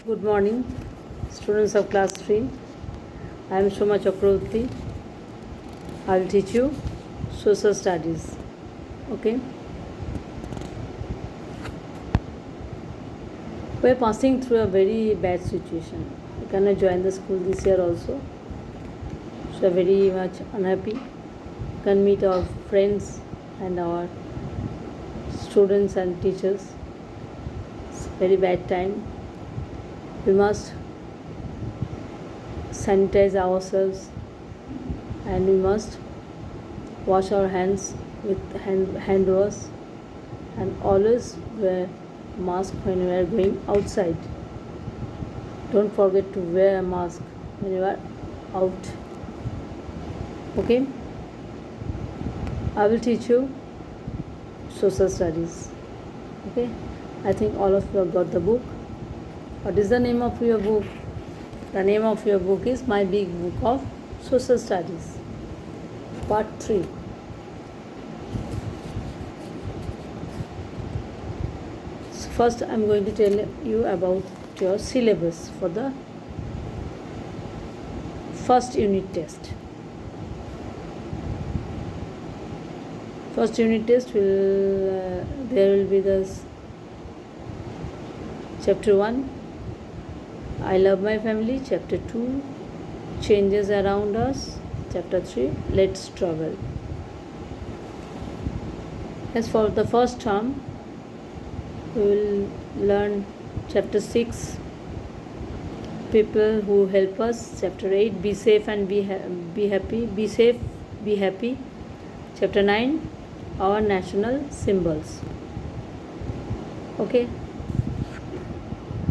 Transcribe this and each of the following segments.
Good morning, students of class 3. I am Shoma Chakravarti. I will teach you social studies. Okay. We are passing through a very bad situation. We cannot join the school this year also. So we are very much unhappy. We can meet our friends and our students and teachers. It's a very bad time. We must sanitize ourselves and we must wash our hands with hand wash and always wear mask when we are going outside. Don't forget to wear a mask when you are out. Okay, I will teach you social studies. Okay, I think all of you have got the book. What is the name of your book? The name of your book is My Big Book of Social Studies, Part 3. So first, I am going to tell you about your syllabus for the first unit test. First unit test will there will be this chapter 1, I love my family. Chapter 2, changes around us. Chapter 3, let's travel. As for the first term, we will learn chapter 6, people who help us. Chapter 8, be safe and be happy. Be safe, be happy. Chapter 9, our national symbols. Okay.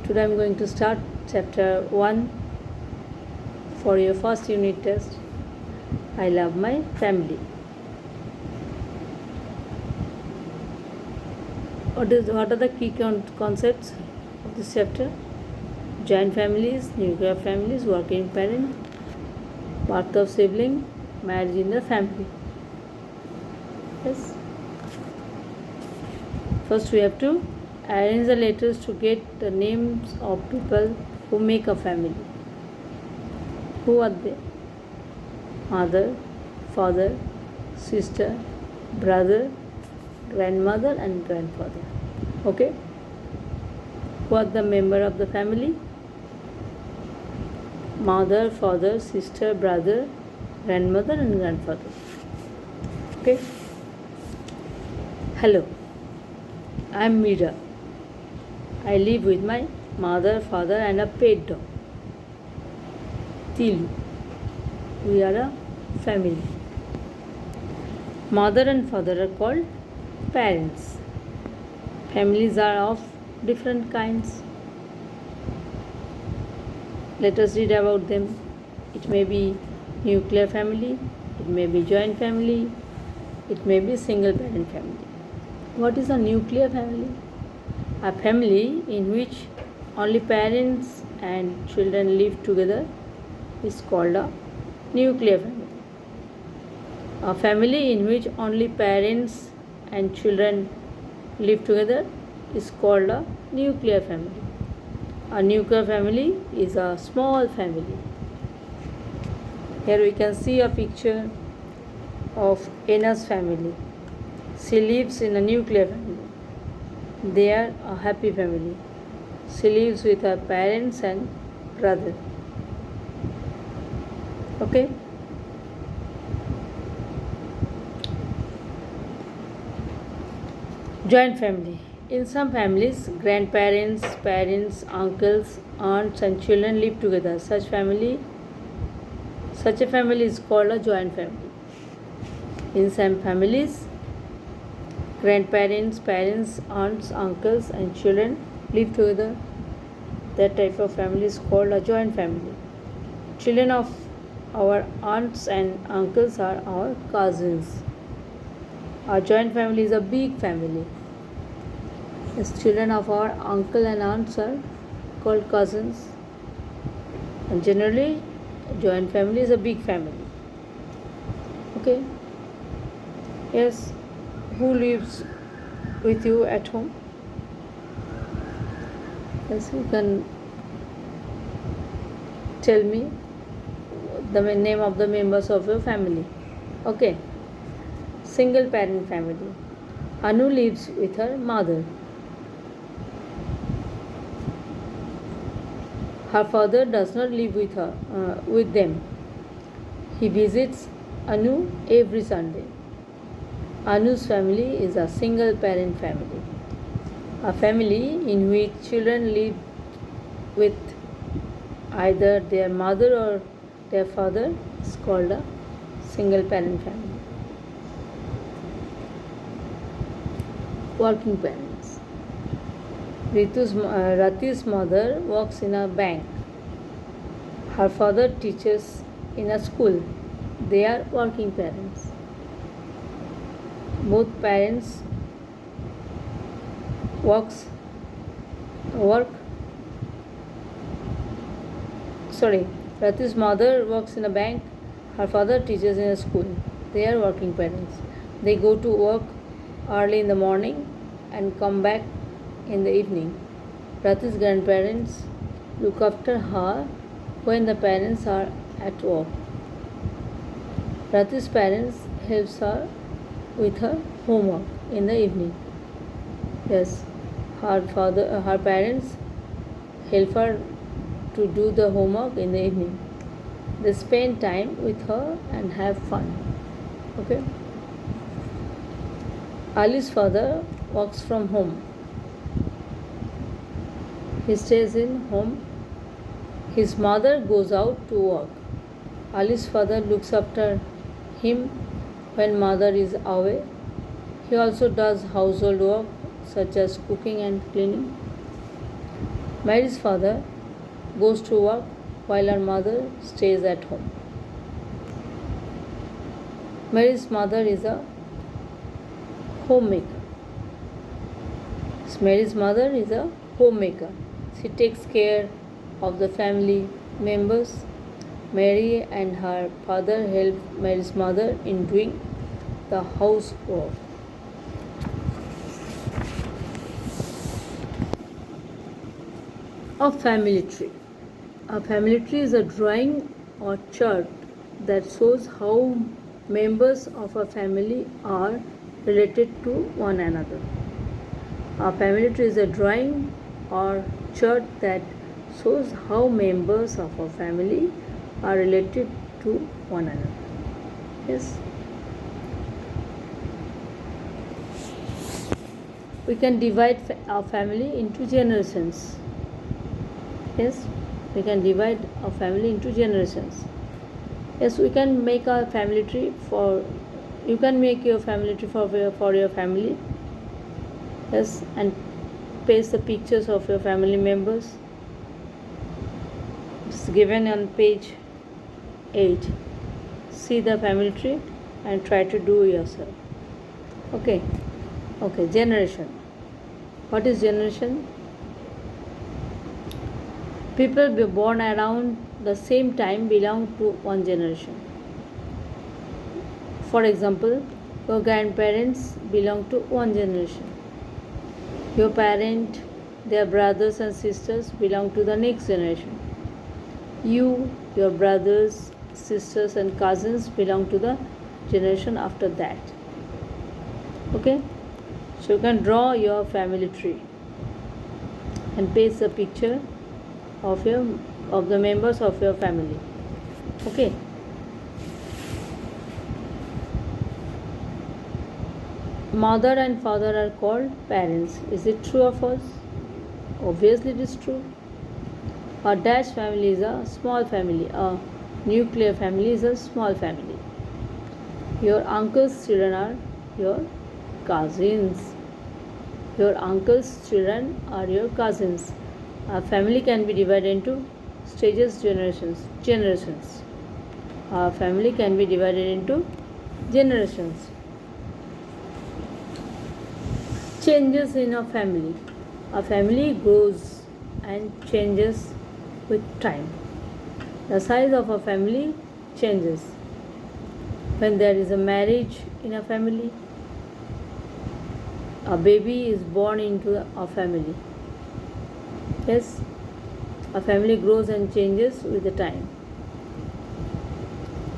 Today I am going to start chapter 1 for your first unit test. I love my family. What are the key concepts of this chapter? Joint families, nuclear families, working parent, birth of sibling, marriage in the family. Yes. First we have to arrange the letters to get the names of people who make a family. Who are they? Mother, father, sister, brother, grandmother and grandfather. Okay? Who are the member of the family? Mother, father, sister, brother, grandmother and grandfather. Okay? Hello, I am Meera. I live with my mother, father and a pet dog, Tilu. We are a family. Mother and father are called parents. Families are of different kinds. Let us read about them. It may be nuclear family, it may be joint family, it may be single parent family. What is a nuclear family? A family in which only parents and children live together is called a nuclear family. A family in which only parents and children live together is called a nuclear family. A nuclear family is a small family. Here we can see a picture of Anna's family. She lives in a nuclear family. They are a happy family. She lives with her parents and brother. Okay? Joint family. In some families, grandparents, parents, uncles, aunts and children live together. Such a family is called a joint family. In some families, grandparents, parents, aunts, uncles and children live together. That type of family is called a joint family. Children of our aunts and uncles are our cousins. Our joint family is a big family. As children of our uncle and aunts are called cousins. And generally, joint family is a big family. Okay? Yes. Who lives with you at home? Yes, you can tell me the name of the members of your family. Okay. Single parent family. Anu lives with her mother. Her father does not live with them. He visits Anu every Sunday. Anu's family is a single parent family. A family in which children live with either their mother or their father is called a single parent family. Working parents. Rati's mother works in a bank. Her father teaches in a school. They are working parents. Both parents work. Rati's mother works in a bank. Her father teaches in a school. They are working parents. They go to work early in the morning and come back in the evening. Rati's grandparents look after her when the parents are at work. Rati's parents helps her with her homework in the evening. Yes, her parents help her to do the homework in the evening. They spend time with her and have fun. Okay. Ali's father works from home. He stays in home. His mother goes out to work. Ali's father looks after him when mother is away. He also does household work such as cooking and cleaning. Mary's father goes to work while her mother stays at home. Mary's mother is a homemaker. Mary's mother is a homemaker. She takes care of the family members. Mary and her father help Mary's mother in doing the housework. A family tree. A family tree is a drawing or chart that shows how members of a family are related to one another. A family tree is a drawing or chart that shows how members of a family are related to one another. Yes. We can divide our family into generations. Yes, we can divide our family into generations. Yes, we can make a family tree for. You can make your family tree for your family. Yes, and paste the pictures of your family members. It's given on page 8. See the family tree and try to do yourself. Okay. Generation. What is generation? People born around the same time belong to one generation. For example, your grandparents belong to one generation. Your parent, their brothers and sisters belong to the next generation. You, your brothers, sisters and cousins belong to the generation after that. Okay? So you can draw your family tree and paste a picture of the members of your family. Okay. Mother and father are called parents. Is it true or false? Obviously it is true. A dash family is a small family. A nuclear family is a small family. Your uncle's children are your cousins. Your uncle's children are your cousins. A family can be divided into stages, generations. A family can be divided into generations. Changes in a family. A family grows and changes with time. The size of a family changes. When there is a marriage in a family, a baby is born into a family. Yes. A family grows and changes with the time.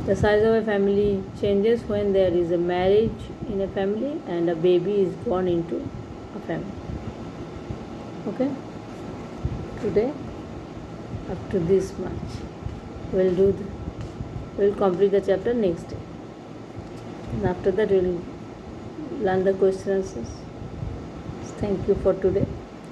The size of a family changes when there is a marriage in a family and a baby is born into a family. Okay? Today, up to this much. We'll complete the chapter next day. And after that, we'll learn the question answers. Thank you for today.